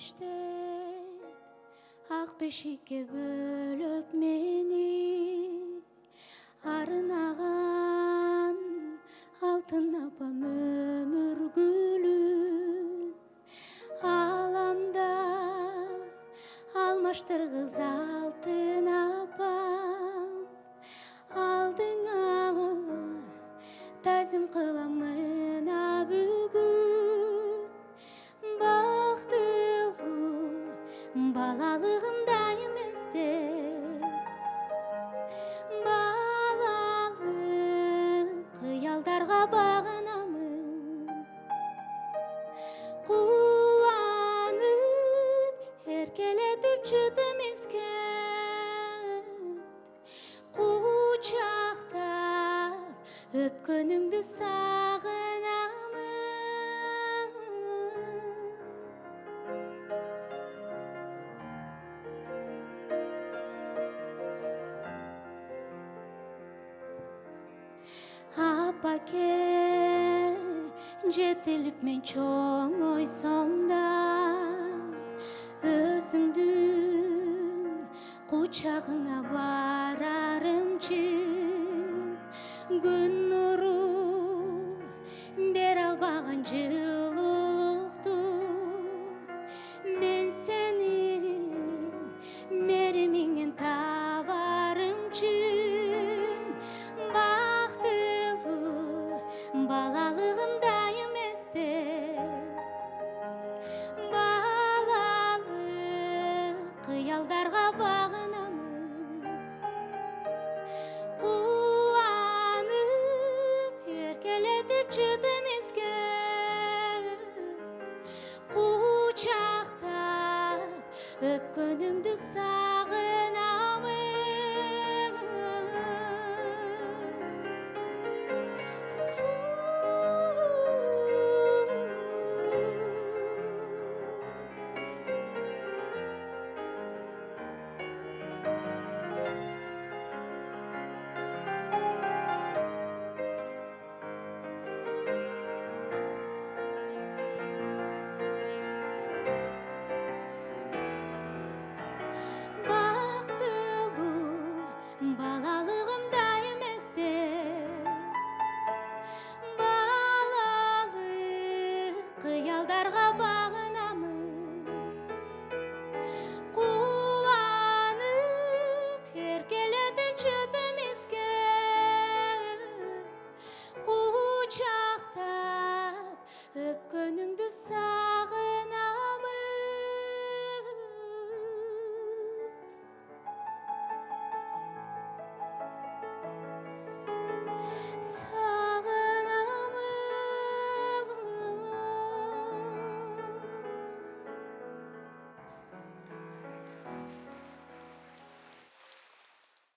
иштеп ак бешикке бөлөп мени арынаган алтын апам өмүр гүлүн аламда алмаштыргыз алтын апам алдыңа тазым кылам мына бүгүн бактылуу балалыгымда эместе балалык кыялдарга багынамын кубанып эркелетип чыдым искеп кучактап өпкөнүңдү сагынамын апаке жетилип мен чоңойсом да өзүңдүн кучагыңа барарым чын күн нуру бере албаган жылуу